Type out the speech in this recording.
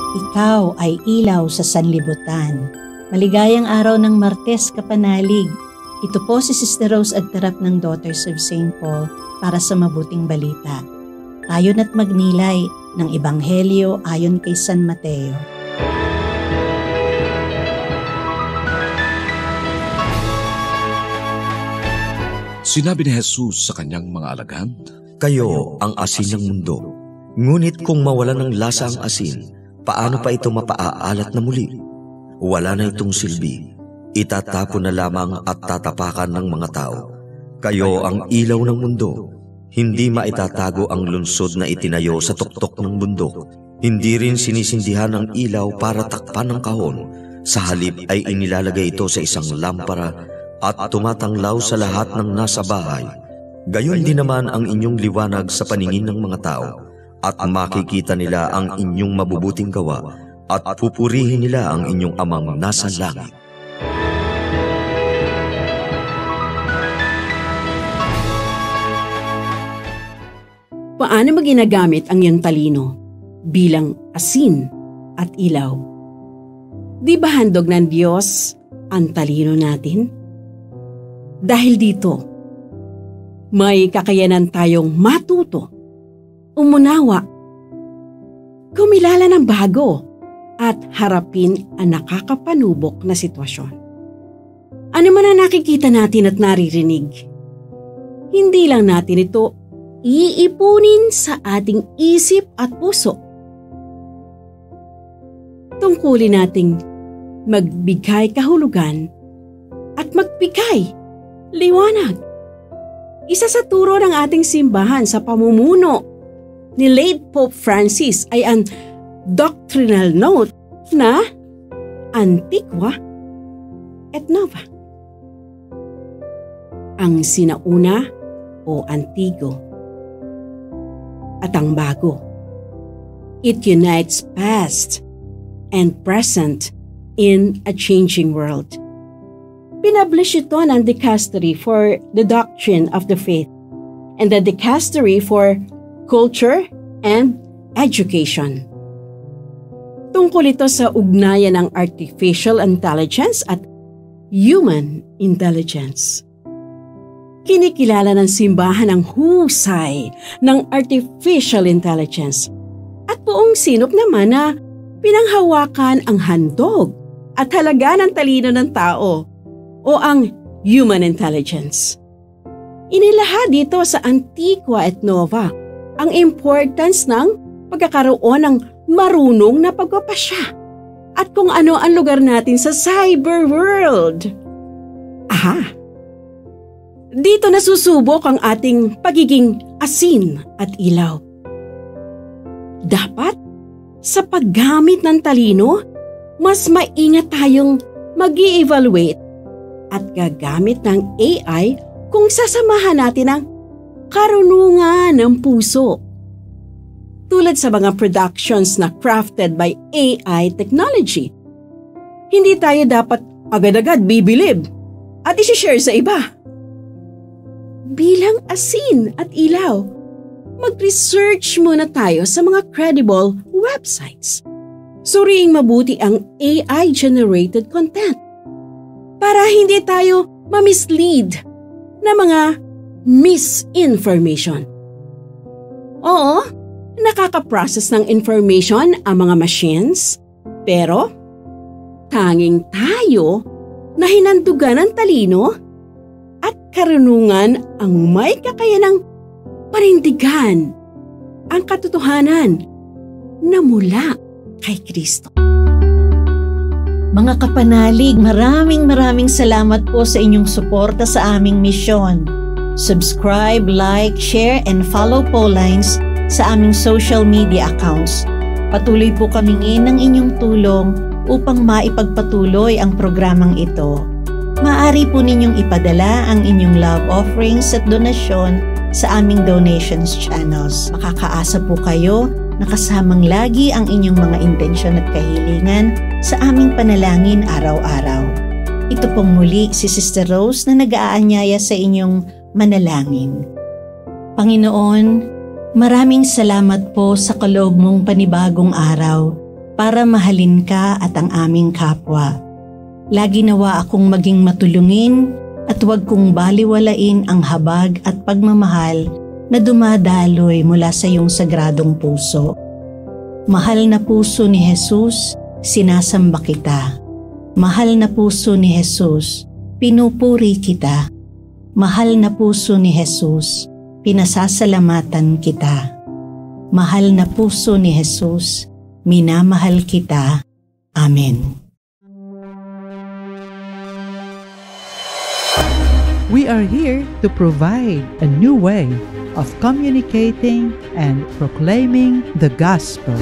Ikaw ay ilaw sa sanlibutan. Maligayang araw ng Martes, kapanalig. Ito po si Sister Rose Agtarap ng Daughters of St. Paul para sa mabuting balita. Tayo na't magnilay ng Ebanghelyo ayon kay San Mateo. Sinabi ni Jesus sa kanyang mga alagad, "Kayo ang asin ng mundo. Ngunit kung mawalan ng lasa ang asin, paano pa ito mapaaalat na muli? Wala na itong silbi. Itatapon na lamang at tatapakan ng mga tao. Kayo ang ilaw ng mundo. Hindi maitatago ang lunsod na itinayo sa tuktok ng bundok. Hindi rin sinisindihan ang ilaw para takpan ng kahon. Sa halip ay inilalagay ito sa isang lampara at tumatanglaw sa lahat ng nasa bahay. Gayon din naman ang inyong liwanag sa paningin ng mga tao, at makikita nila ang inyong mabubuting gawa, at pupurihin nila ang inyong amang nasa langit." Paano ba ginagamit ang iyong talino bilang asin at ilaw? Di ba handog ng Diyos ang talino natin? Dahil dito, may kakayanan tayong matuto, umunawa, kumilala ng bago, at harapin ang nakakapanubok na sitwasyon. Ano man ang nakikita natin at naririnig, hindi lang natin ito iipunin sa ating isip at puso. Tungkulin nating magbigay kahulugan at magbigay liwanag. Isa sa turo ng ating simbahan sa pamumuno ni late Pope Francis ay ang doctrinal note na Antiqua et Nova. Ang sinauna o antigo at ang bago. It unites past and present in a changing world. Pinablish ito ng Dicastery for the Doctrine of the Faith and the Dicastery for Culture and Education. Tungkol ito sa ugnayan ng artificial intelligence at human intelligence. Kinikilala ng simbahan ang husay ng artificial intelligence at buong sinop naman na pinanghawakan ang handog at halaga ng talino ng tao o ang human intelligence. Inilahad dito sa Antiqua et Nova ang importance ng pagkakaroon ng marunong na pagpapasya at kung ano ang lugar natin sa cyber world. Aha! Dito nasusubok ang ating pagiging asin at ilaw. Dapat sa paggamit ng talino, mas maingat tayong mag-i-evaluate at gagamit ng AI kung sasamahan natin ang karunungan ng puso. Tulad sa mga productions na crafted by AI technology, hindi tayo dapat agad-agad bibilib at isi-share sa iba. Bilang asin at ilaw, mag-research muna tayo sa mga credible websites. Suriing mabuti ang AI-generated content para hindi tayo ma-mislead na mga misinformation. Oo, nakaka-process ng information ang mga machines, pero tanging tayo na hinandugan ng talino at karunungan ang may kakayanang panindigan ang katotohanan na mula kay Kristo. Mga kapanalig, maraming salamat po sa inyong suporta sa aming misyon. Subscribe, like, share, and follow Paulines sa aming social media accounts. Patuloy po kaming ng inyong tulong upang maipagpatuloy ang programang ito. Maaari po ninyong ipadala ang inyong love offerings at donasyon sa aming donations channels. Makakaasa po kayo na kasamang lagi ang inyong mga intensyon at kahilingan sa aming panalangin araw-araw. Ito pong muli si Sister Rose na nag-aanyaya sa inyong manalangin. Panginoon, maraming salamat po sa kaloob mong panibagong araw para mahalin ka at ang aming kapwa. Lagi nawa akong maging matulungin at huwag kong baliwalain ang habag at pagmamahal na dumadaloy mula sa iyong sagradong puso. Mahal na puso ni Jesus, sinasamba kita. Mahal na puso ni Jesus, pinupuri kita. Mahal na puso ni Jesus, pinasasalamatan kita. Mahal na puso ni Jesus, minamahal kita. Amen. We are here to provide a new way of communicating and proclaiming the gospel.